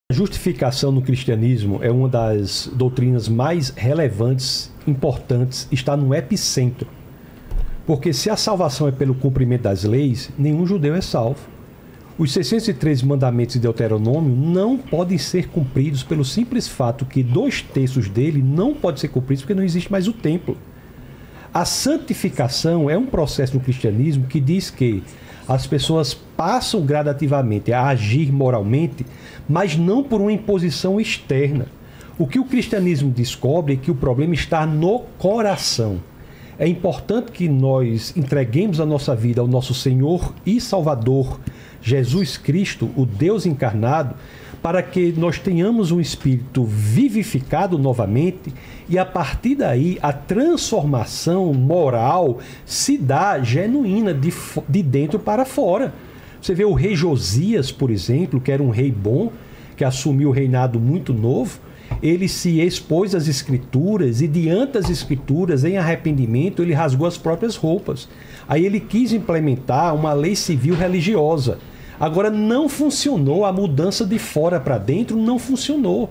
A justificação no cristianismo é uma das doutrinas mais relevantes, importantes, está no epicentro. Porque se a salvação é pelo cumprimento das leis, nenhum judeu é salvo. Os 613 mandamentos de Deuteronômio não podem ser cumpridos pelo simples fato que 2/3 dele não pode ser cumpridos porque não existe mais o templo. A santificação é um processo no cristianismo que diz que as pessoas passam gradativamente a agir moralmente, mas não por uma imposição externa. O que o cristianismo descobre é que o problema está no coração. É importante que nós entreguemos a nossa vida ao nosso Senhor e Salvador, Jesus Cristo, o Deus encarnado, para que nós tenhamos um espírito vivificado novamente e a partir daí a transformação moral se dá genuína de dentro para fora. Você vê o rei Josias, por exemplo, que era um rei bom, que assumiu o reinado muito novo, ele se expôs às escrituras e diante das escrituras, em arrependimento, ele rasgou as próprias roupas. Aí ele quis implementar uma lei civil religiosa. Agora não funcionou, a mudança de fora para dentro não funcionou.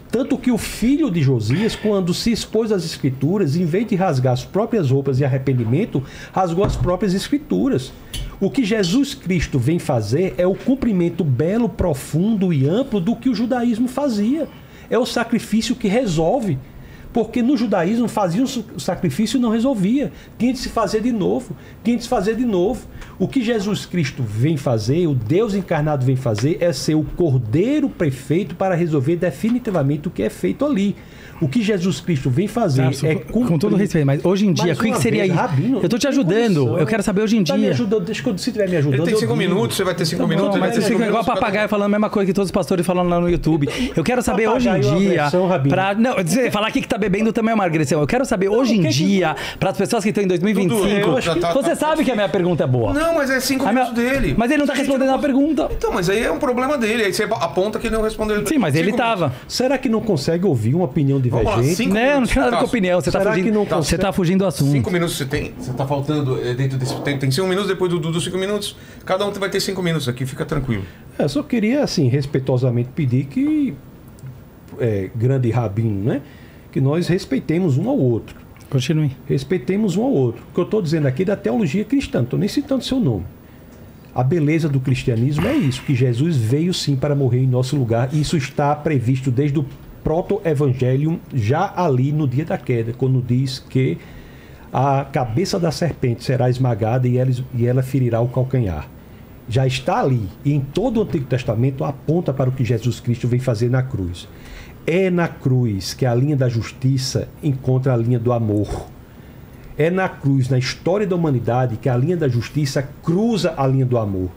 Tanto que o filho de Josias, quando se expôs às escrituras, em vez de rasgar as próprias roupas de arrependimento, rasgou as próprias escrituras. O que Jesus Cristo vem fazer é o cumprimento belo, profundo e amplo do que o judaísmo fazia. É o sacrifício que resolve. Porque no judaísmo fazia o sacrifício e não resolvia. Tinha de se fazer de novo. Tinha de se fazer de novo. O que Jesus Cristo vem fazer, o Deus encarnado vem fazer, é ser o cordeiro perfeito para resolver definitivamente o que é feito ali. O que Jesus Cristo vem fazer é cumprir... Com todo respeito, mas hoje em dia, o que seria aí? Eu estou te ajudando, eu quero saber hoje em dia. Me ajudando, deixa que se estiver me ajudando. Ele tem 5 minutos, você vai ter 5 minutos. Mas você fica igual papagaio falando a mesma coisa que todos os pastores falando lá no YouTube. Eu quero saber hoje em dia... Não, falar aqui que tá bebendo também é uma agressão. Eu quero saber hoje em dia, para as pessoas que estão em 2025... Você sabe que a minha pergunta é boa. Não, mas é 5 minutos dele. Mas ele não está respondendo a pergunta. Então, mas aí é um problema dele. Aí você aponta que ele não respondeu. Sim, mas ele estava. Será que não consegue ouvir uma opinião divergente? Não tem nada a ver com opinião. Você tá fugindo do assunto. 5 minutos você tem. Você tá faltando dentro desse. Tem 5 minutos depois do Dudu, 5 minutos. Cada um vai ter 5 minutos aqui, fica tranquilo. Eu só queria, assim, respeitosamente pedir que, grande rabino, né? Que nós respeitemos um ao outro. Continue. Respeitemos um ao outro. O que eu estou dizendo aqui é da teologia cristã, não estou nem citando seu nome. A beleza do cristianismo é isso, que Jesus veio sim para morrer em nosso lugar. E isso está previsto desde o proto-evangelium, já ali no dia da queda, quando diz que a cabeça da serpente será esmagada e ela ferirá o calcanhar. Já está ali. E em todo o Antigo Testamento aponta para o que Jesus Cristo vem fazer na cruz. É na cruz que a linha da justiça encontra a linha do amor. É na cruz, na história da humanidade, que a linha da justiça cruza a linha do amor.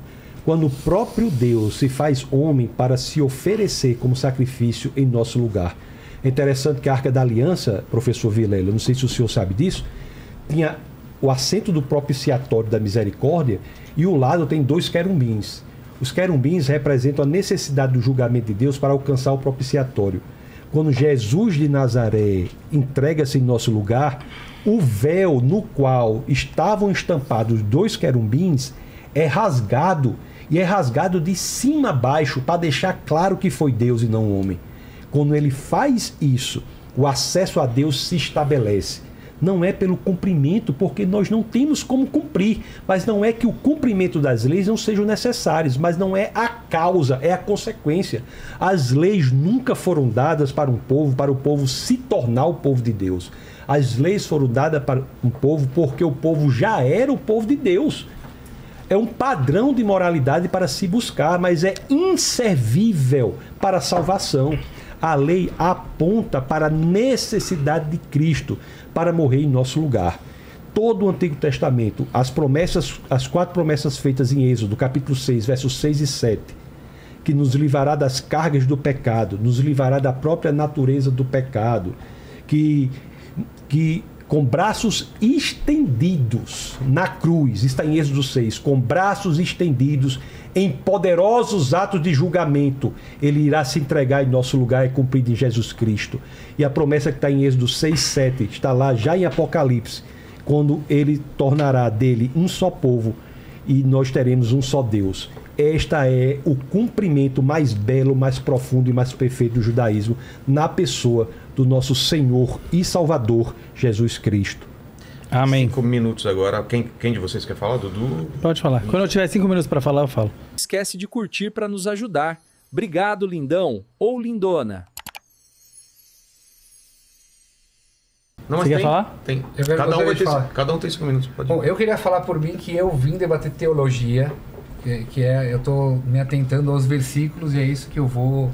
Quando o próprio Deus se faz homem para se oferecer como sacrifício em nosso lugar. É interessante que a Arca da Aliança, professor Vilela, não sei se o senhor sabe disso, tinha o assento do propiciatório da misericórdia e o lado tem 2 querubins. Os querubins representam a necessidade do julgamento de Deus para alcançar o propiciatório. Quando Jesus de Nazaré entrega-se em nosso lugar, o véu no qual estavam estampados 2 querubins é rasgado, e é rasgado de cima a baixo para deixar claro que foi Deus e não o homem. Quando ele faz isso, o acesso a Deus se estabelece. Não é pelo cumprimento, porque nós não temos como cumprir, mas não é que o cumprimento das leis não sejam necessários, mas não é a causa, é a consequência. As leis nunca foram dadas para o povo se tornar o povo de Deus. As leis foram dadas para um povo porque o povo já era o povo de Deus. É um padrão de moralidade para se buscar, mas é inservível para a salvação. A lei aponta para a necessidade de Cristo para morrer em nosso lugar. Todo o Antigo Testamento, as 4 promessas feitas em Êxodo, capítulo 6, versos 6 e 7, que nos livrará das cargas do pecado, nos livrará da própria natureza do pecado, que com braços estendidos na cruz, está em Êxodo 6, com braços estendidos em poderosos atos de julgamento, ele irá se entregar em nosso lugar e cumprido em Jesus Cristo. E a promessa que está em Êxodo 6, 7, está lá já em Apocalipse, quando ele tornará dele um só povo e nós teremos um só Deus. esta é o cumprimento mais belo, mais profundo e mais perfeito do judaísmo na pessoa do nosso Senhor e Salvador, Jesus Cristo. Amém. 5 minutos agora. Quem de vocês quer falar, Dudu? Pode falar. Quando eu tiver 5 minutos para falar, eu falo. Esquece de curtir para nos ajudar. Obrigado, lindão ou lindona. Não, Você quer falar? Tem. Cada um tem 5 minutos. Pode. Bom, eu queria falar por mim que eu vim debater teologia, eu estou me atentando aos versículos e é isso que eu vou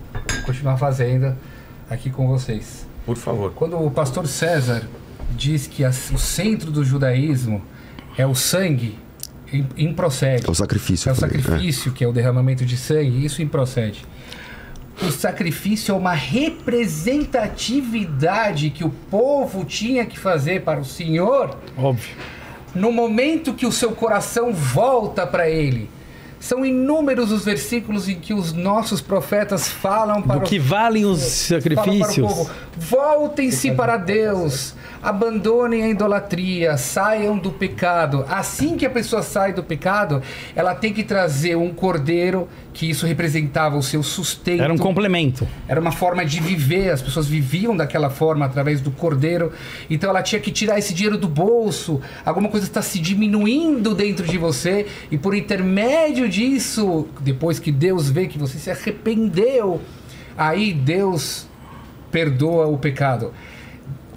continuar fazendo aqui com vocês. Por favor. Quando o pastor César diz que o centro do judaísmo é o sangue, improcede. É o sacrifício. É o sacrifício, que é o derramamento de sangue, isso improcede. O sacrifício é uma representatividade que o povo tinha que fazer para o Senhor. Óbvio. No momento que o seu coração volta para Ele. São inúmeros os versículos em que os nossos profetas falam para do que valem os sacrifícios. Voltem-se para Deus, abandonem a idolatria, saiam do pecado. Assim que a pessoa sai do pecado, ela tem que trazer um cordeiro, que isso representava o seu sustento. Era um complemento. Era uma forma de viver, as pessoas viviam daquela forma através do cordeiro. Então ela tinha que tirar esse dinheiro do bolso, alguma coisa está se diminuindo dentro de você, e por intermédio disso, depois que Deus vê que você se arrependeu, aí Deus perdoa o pecado.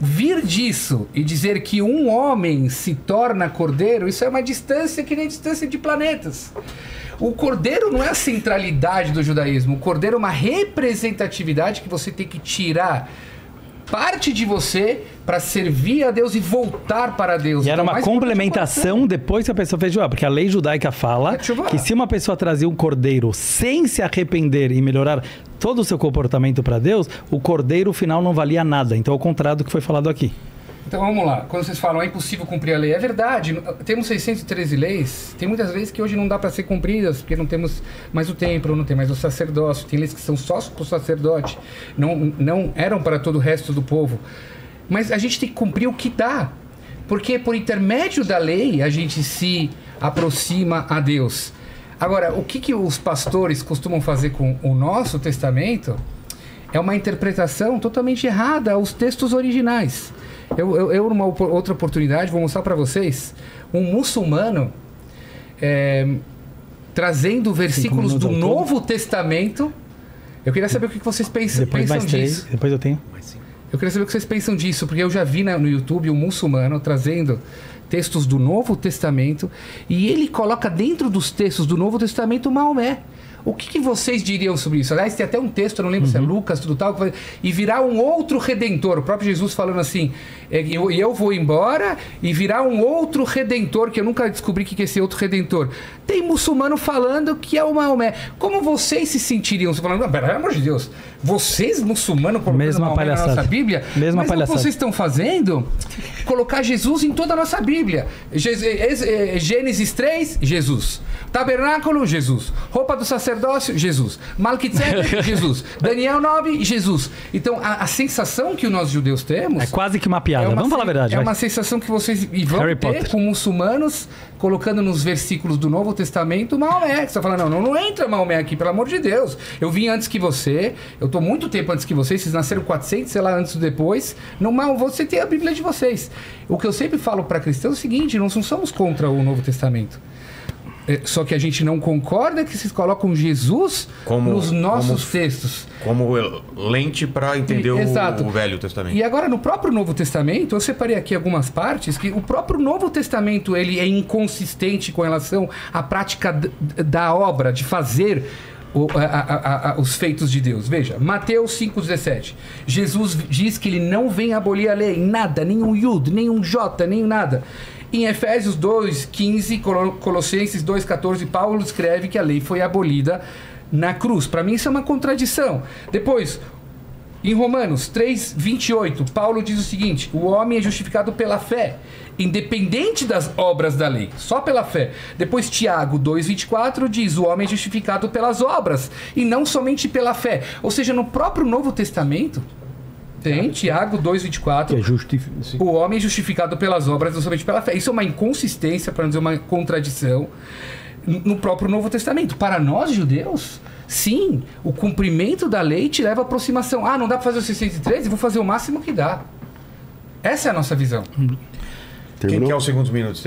Vir disso e dizer que um homem se torna cordeiro, isso é uma distância que nem distância de planetas. O cordeiro não é a centralidade do judaísmo. O cordeiro é uma representatividade que você tem que tirar parte de você para servir a Deus e voltar para Deus. E era uma complementação depois que a pessoa fez Jeová, porque a lei judaica fala que se uma pessoa trazia um cordeiro sem se arrepender e melhorar todo o seu comportamento para Deus, o cordeiro final não valia nada. Então, ao contrário do que foi falado aqui. Então vamos lá, quando vocês falam é impossível cumprir a lei, é verdade, temos 613 leis, tem muitas leis que hoje não dá para ser cumpridas, porque não temos mais o templo, não tem mais o sacerdócio, tem leis que são só para o sacerdote, não eram para todo o resto do povo, mas a gente tem que cumprir o que dá, porque por intermédio da lei a gente se aproxima a Deus. Agora, o que os pastores costumam fazer com o nosso testamento é uma interpretação totalmente errada aos textos originais. Eu numa outra oportunidade, vou mostrar para vocês um muçulmano trazendo versículos do Novo Testamento. Eu queria saber o que vocês pensam disso. Depois eu tenho. Eu queria saber o que vocês pensam disso, porque eu já vi no YouTube um muçulmano trazendo textos do Novo Testamento e ele coloca dentro dos textos do Novo Testamento Maomé. O que vocês diriam sobre isso? Aliás, tem até um texto, eu não lembro se é Lucas, tudo tal, e virá um outro redentor. O próprio Jesus falando assim, eu vou embora e virá um outro redentor, que eu nunca descobri o que é esse outro redentor. Tem muçulmano falando que é o Maomé. Como vocês se sentiriam? Você falando, pelo amor de Deus, vocês muçulmanos colocando Maomé na nossa Bíblia? Mesma mas palhaçada. O que vocês estão fazendo? Colocar Jesus em toda a nossa Bíblia. Gênesis 3, Jesus. Tabernáculo, Jesus. Roupa do sacerdócio, Jesus. Malquitzedek, Jesus. Daniel 9, Jesus. Então, a sensação que nós judeus temos... É quase que uma piada, vamos falar a verdade. É uma sensação que vocês vão ter com muçulmanos colocando nos versículos do Novo Testamento Maomé. Você fala, não entra Maomé aqui, pelo amor de Deus. Eu vim antes que você, eu tô muito tempo antes que vocês nasceram 400, sei lá, antes ou depois. Você tem a Bíblia de vocês. O que eu sempre falo para cristãos é o seguinte, nós não somos contra o Novo Testamento. Só que a gente não concorda que vocês colocam Jesus nos nossos textos. Como lente para entender o Velho Testamento. E agora, no próprio Novo Testamento, eu separei aqui algumas partes que o próprio Novo Testamento ele é inconsistente com relação à prática da obra, de fazer os feitos de Deus. Veja, Mateus 5,17. Jesus diz que ele não vem abolir a lei, nada, nenhum Yud, nenhum J, nem nada. Em Efésios 2,15, Colossenses 2,14, Paulo escreve que a lei foi abolida na cruz. Para mim isso é uma contradição. Depois, em Romanos 3,28, Paulo diz o seguinte: o homem é justificado pela fé, independente das obras da lei, só pela fé. Depois Tiago 2,24 diz: o homem é justificado pelas obras e não somente pela fé. Ou seja, no próprio Novo Testamento tem Tiago 2,24. O homem é justificado pelas obras, não somente pela fé. Isso é uma inconsistência, para não dizer uma contradição. no próprio Novo Testamento. Para nós, judeus, sim, o cumprimento da lei te leva à aproximação. Ah, não dá para fazer o 613? Vou fazer o máximo que dá. Essa é a nossa visão. Quem quer os segundos minutos?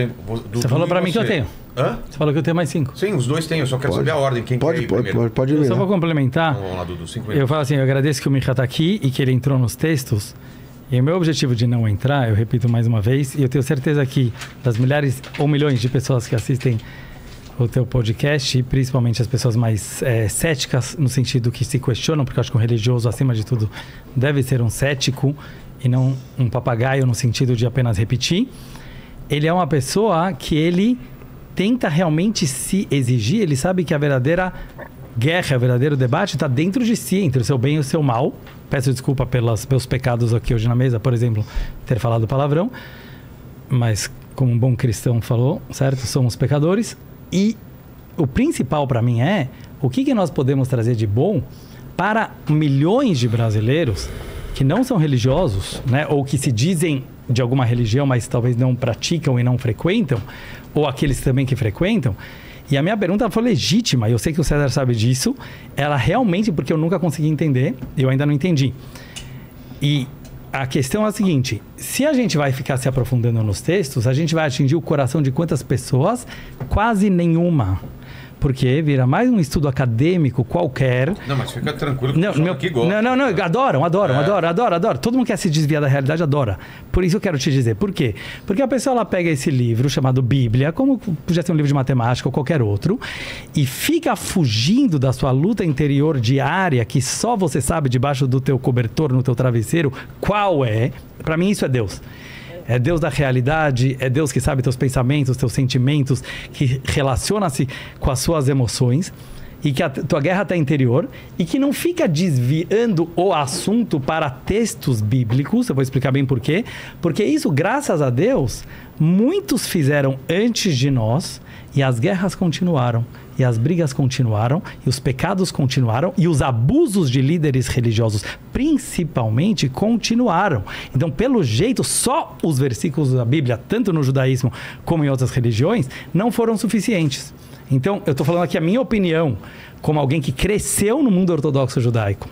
Você falou para mim que eu tenho. Hã? Você falou que eu tenho mais 5. Sim, os dois têm. Eu só quero saber a ordem. Quem pode, quer ir primeiro? Pode ir. Eu só vou complementar. Vamos lá, Dudu, 5 minutos. Eu falo assim, eu agradeço que o Micha está aqui e que ele entrou nos textos. E o meu objetivo de não entrar, eu repito mais uma vez, e eu tenho certeza que das milhares ou milhões de pessoas que assistem o teu podcast, e principalmente as pessoas mais céticas, no sentido que se questionam, porque eu acho que um religioso, acima de tudo, deve ser um cético e não um papagaio no sentido de apenas repetir. Ele é uma pessoa que ele tenta realmente se exigir, ele sabe que a verdadeira guerra, o verdadeiro debate está dentro de si, entre o seu bem e o seu mal. Peço desculpa pelos pecados aqui hoje na mesa, por exemplo, ter falado palavrão, mas como um bom cristão falou, certo? Somos pecadores. E o principal para mim é o que nós podemos trazer de bom para milhões de brasileiros que não são religiosos, né? Ou que se dizem de alguma religião, mas talvez não praticam e não frequentam, ou aqueles também que frequentam. E a minha pergunta foi legítima, eu sei que o César sabe disso, ela realmente, porque eu nunca consegui entender, eu ainda não entendi. E a questão é a seguinte, se a gente vai ficar se aprofundando nos textos, a gente vai atingir o coração de quantas pessoas? Quase nenhuma. Porque vira mais um estudo acadêmico qualquer. Não, mas fica tranquilo que o aqui gosta. Não, adoram. Todo mundo quer se desviar da realidade, adora. Por isso eu quero te dizer. Por quê? Porque a pessoa ela pega esse livro chamado Bíblia, como podia ser um livro de matemática ou qualquer outro, e fica fugindo da sua luta interior diária, que só você sabe debaixo do teu cobertor, no teu travesseiro, qual é. Para mim isso é Deus. É Deus da realidade, é Deus que sabe teus pensamentos, teus sentimentos, que relaciona-se com as suas emoções e que a tua guerra está interior e que não fica desviando o assunto para textos bíblicos. Eu vou explicar bem por quê. Porque isso, graças a Deus, muitos fizeram antes de nós e as guerras continuaram. E as brigas continuaram, e os pecados continuaram, e os abusos de líderes religiosos, principalmente, continuaram. Então, pelo jeito, só os versículos da Bíblia, tanto no judaísmo como em outras religiões, não foram suficientes. Então, eu estou falando aqui a minha opinião, como alguém que cresceu no mundo ortodoxo judaico,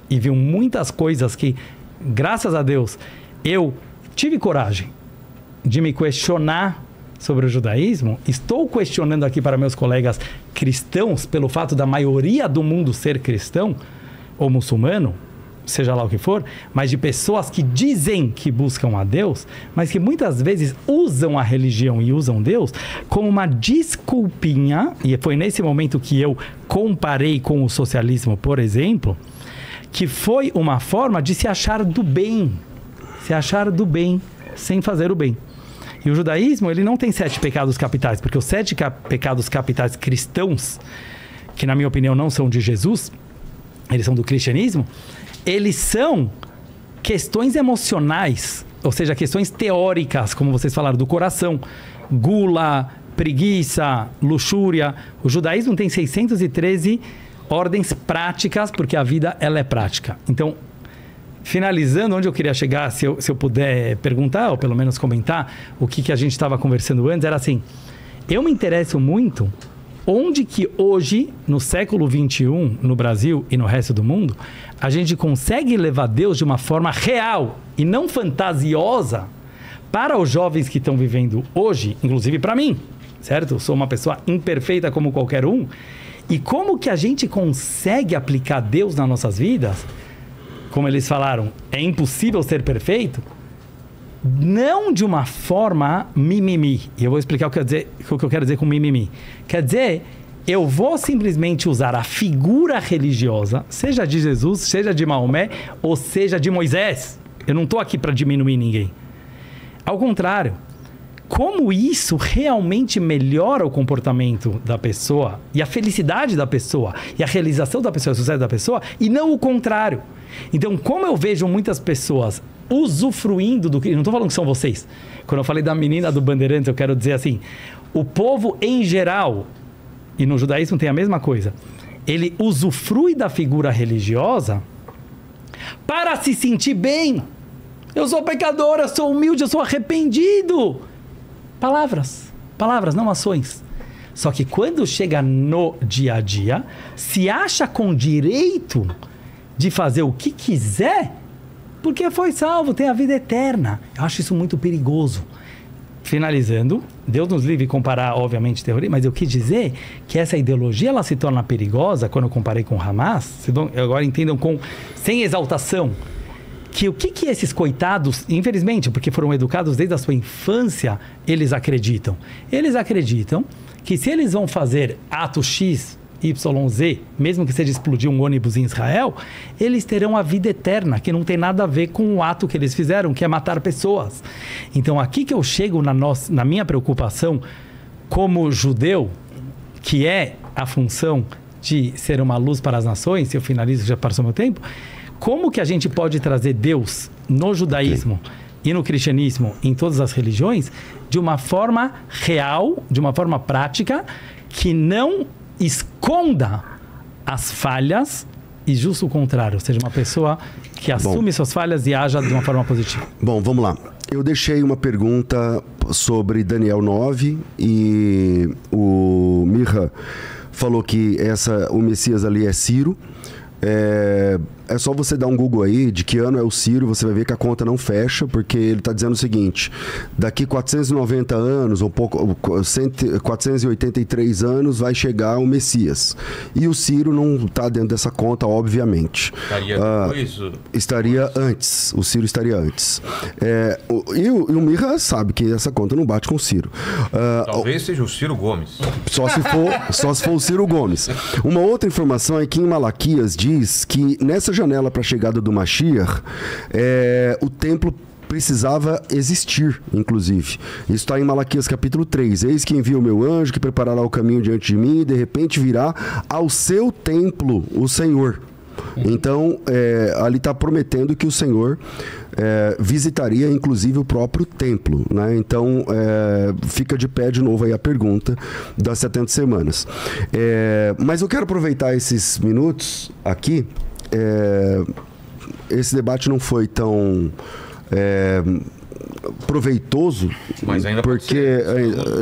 e viu muitas coisas que, graças a Deus, eu tive coragem de me questionar sobre o judaísmo. Estou questionando aqui para meus colegas cristãos, pelo fato da maioria do mundo ser cristão ou muçulmano, seja lá o que for, mas de pessoas que dizem que buscam a Deus, mas que muitas vezes usam a religião e usam Deus como uma desculpinha, e foi nesse momento que eu comparei com o socialismo, por exemplo, que foi uma forma de se achar do bem sem fazer o bem. E o judaísmo, ele não tem 7 pecados capitais, porque os 7 pecados capitais cristãos, que na minha opinião não são de Jesus, eles são do cristianismo, eles são questões emocionais, ou seja, questões teóricas, como vocês falaram, do coração, gula, preguiça, luxúria. O judaísmo tem 613 ordens práticas, porque a vida ela é prática. Então, finalizando, onde eu queria chegar, se eu puder perguntar, ou pelo menos comentar, o que a gente estava conversando antes, era assim, eu me interesso muito onde que hoje, no século XXI, no Brasil e no resto do mundo, a gente consegue levar Deus de uma forma real e não fantasiosa para os jovens que estão vivendo hoje, inclusive para mim, certo? Eu sou uma pessoa imperfeita como qualquer um, e como que a gente consegue aplicar Deus nas nossas vidas? Como eles falaram, é impossível ser perfeito, não de uma forma mimimi. E eu vou explicar o que eu quero dizer com mimimi. Quer dizer, eu vou simplesmente usar a figura religiosa, seja de Jesus, seja de Maomé, ou seja de Moisés. Eu não estou aqui para diminuir ninguém. Ao contrário, como isso realmente melhora o comportamento da pessoa, e a felicidade da pessoa, e a realização da pessoa, o sucesso da pessoa, e não o contrário. Então, como eu vejo muitas pessoas usufruindo do que... Não estou falando que são vocês. Quando eu falei da menina do Bandeirantes, eu quero dizer assim, o povo em geral, e no judaísmo tem a mesma coisa, ele usufrui da figura religiosa para se sentir bem. Eu sou pecador, eu sou humilde, eu sou arrependido. Palavras, não ações. Só que quando chega no dia a dia, se acha com direito de fazer o que quiser, porque foi salvo, tem a vida eterna. Eu acho isso muito perigoso. Finalizando, Deus nos livre de comparar, obviamente, terrorismo, mas eu quis dizer que essa ideologia ela se torna perigosa quando eu comparei com o Hamas. Agora entendam sem exaltação. Que o que esses coitados, infelizmente, porque foram educados desde a sua infância, eles acreditam? Eles acreditam que se eles vão fazer ato X, Y, Z, mesmo que seja explodir um ônibus em Israel, eles terão a vida eterna, que não tem nada a ver com o ato que eles fizeram, que é matar pessoas. Então, aqui que eu chego na minha preocupação como judeu, que é a função de ser uma luz para as nações, se eu finalizo, já passou meu tempo, como que a gente pode trazer Deus no judaísmo e no cristianismo, em todas as religiões, de uma forma real, de uma forma prática, que não esconda as falhas e justo o contrário, ou seja, uma pessoa que assume suas falhas e haja de uma forma positiva. Bom, vamos lá. Eu deixei uma pergunta sobre Daniel 9 e o Mirra falou que o Messias ali é Ciro. É só você dar um Google aí de que ano é o Ciro, você vai ver que a conta não fecha, porque ele está dizendo o seguinte: daqui 490 anos, ou pouco, 483 anos, vai chegar o Messias. E o Ciro não está dentro dessa conta, obviamente. Estaria depois? Estaria antes. O Ciro estaria antes. E o Mirra sabe que essa conta não bate com o Ciro. Talvez seja o Ciro Gomes. Só se for o Ciro Gomes. Uma outra informação é que em Malaquias diz que nessa janela para a chegada do Mashiach, o templo precisava existir, inclusive. Isso está em Malaquias capítulo 3. Eis que envia o meu anjo que preparará o caminho diante de mim e de repente virá ao seu templo o Senhor. Então, ali está prometendo que o Senhor visitaria, inclusive, o próprio templo, né? Então, fica de pé de novo aí a pergunta das 70 semanas. Mas eu quero aproveitar esses minutos aqui. Esse debate não foi tão proveitoso, mas ainda porque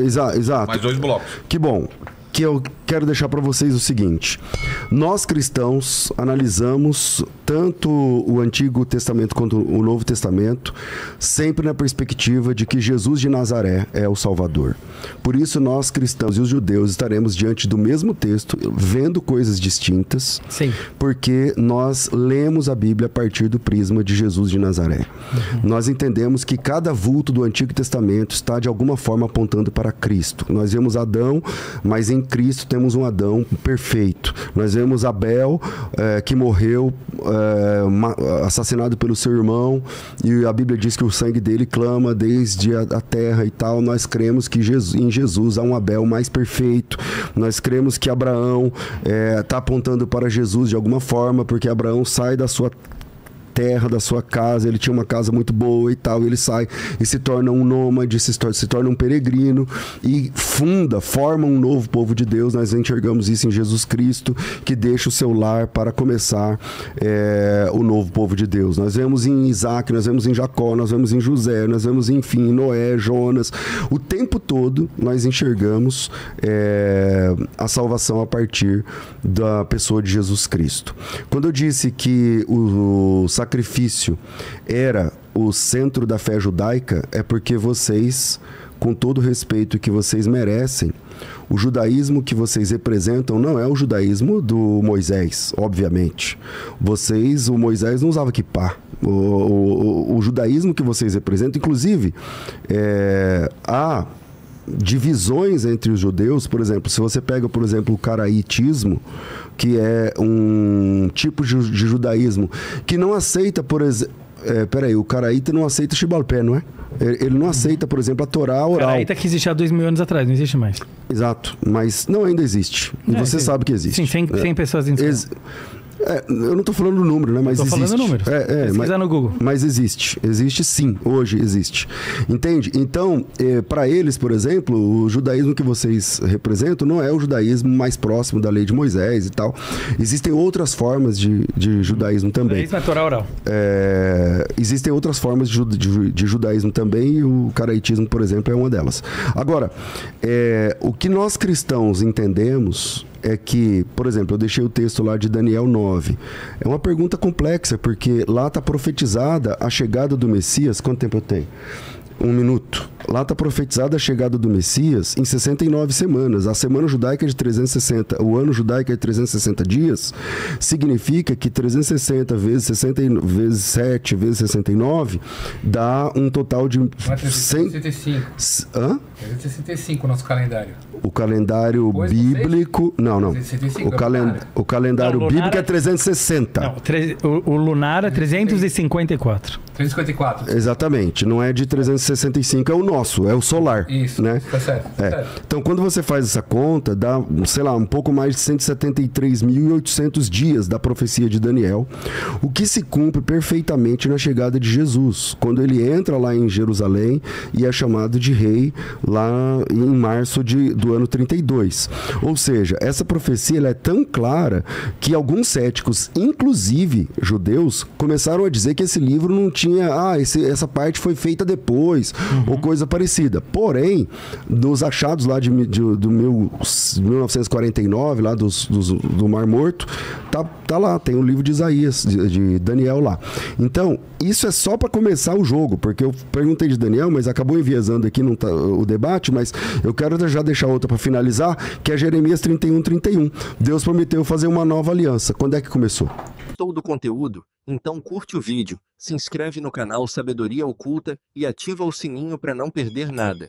exato. Mais 2 blocos. Que bom. Que eu quero deixar para vocês o seguinte: nós cristãos analisamos tanto o Antigo Testamento quanto o Novo Testamento sempre na perspectiva de que Jesus de Nazaré é o Salvador. Por isso nós cristãos e os judeus estaremos diante do mesmo texto, vendo coisas distintas. Sim. Porque nós lemos a Bíblia a partir do prisma de Jesus de Nazaré. Nós entendemos que cada vulto do Antigo Testamento está de alguma forma apontando para Cristo. Nós vemos Adão, mas em Cristo temos um Adão perfeito. Nós vemos Abel, que morreu assassinado pelo seu irmão, e a Bíblia diz que o sangue dele clama desde a terra e tal. Nós cremos que em Jesus há um Abel mais perfeito. Nós cremos que Abraão está apontando para Jesus de alguma forma, porque Abraão sai da sua terra, da sua casa, ele tinha uma casa muito boa e tal, ele sai e se torna um nômade, se torna um peregrino e forma um novo povo de Deus. Nós enxergamos isso em Jesus Cristo, que deixa o seu lar para começar o novo povo de Deus. Nós vemos em Isaac, nós vemos em Jacó, nós vemos em José, nós vemos, enfim, em Noé, Jonas. O tempo todo nós enxergamos a salvação a partir da pessoa de Jesus Cristo. Quando eu disse que o sacrifício era o centro da fé judaica, é porque vocês, com todo o respeito que vocês merecem, o judaísmo que vocês representam não é o judaísmo do Moisés, obviamente. O Moisés não usava kippá. O judaísmo que vocês representam, inclusive, há divisões entre os judeus. Por exemplo, se você pega, por exemplo, o caraitismo, que é um tipo de judaísmo que não aceita, por exemplo... o caraíta não aceita Shibal Pé, não é? Ele não aceita, por exemplo, a Torá oral. Caraíta que existia há 2000 anos atrás, não existe mais. Exato, mas não ainda existe. E você sabe que existe. Sim, 100 pessoas em Eu não estou falando número, né? Mas existe. Estou falando número. Pesquisa no Google. Mas existe. Existe sim. Hoje existe. Entende? Então, para eles, por exemplo, o judaísmo que vocês representam não é o judaísmo mais próximo da lei de Moisés e tal. Existem outras formas de judaísmo também. Judaísmo é Torá oral. Existem outras formas de judaísmo também, e o caraitismo, por exemplo, é uma delas. Agora, o que nós cristãos entendemos é que, por exemplo, eu deixei o texto lá de Daniel 9. É uma pergunta complexa, porque lá está profetizada a chegada do Messias. Quanto tempo eu tenho? 1 minuto. Lá está profetizada a chegada do Messias em 69 semanas. A semana judaica é de 360, o ano judaico é de 360 dias, significa que 360 vezes 7 vezes 69 dá um total de... 365. Hã? 365 o nosso calendário. O calendário bíblico... Não. O calendário bíblico é 360. Não, o lunar é 354. 354. Exatamente. Não é de 365, é o nosso, é o solar. Isso, né? Tá certo. Então, quando você faz essa conta, dá, sei lá, um pouco mais de 173.800 dias da profecia de Daniel, o que se cumpre perfeitamente na chegada de Jesus, quando ele entra lá em Jerusalém e é chamado de rei lá em março do ano 32. Ou seja, essa profecia ela é tão clara que alguns céticos, inclusive judeus, começaram a dizer que esse livro não tinha... essa parte foi feita depois, ou coisa parecida. Porém, nos achados lá do 1949, lá do Mar Morto, tá lá, tem o livro de Isaías, de Daniel lá. Então, isso é só para começar o jogo, porque eu perguntei de Daniel, mas acabou enviesando aqui o debate, mas eu quero já deixar outra para finalizar, que é Jeremias 31:31. Deus prometeu fazer uma nova aliança. Quando é que começou? Gostou do conteúdo? Então curte o vídeo, se inscreve no canal Sabedoria Oculta e ativa o sininho para não perder nada.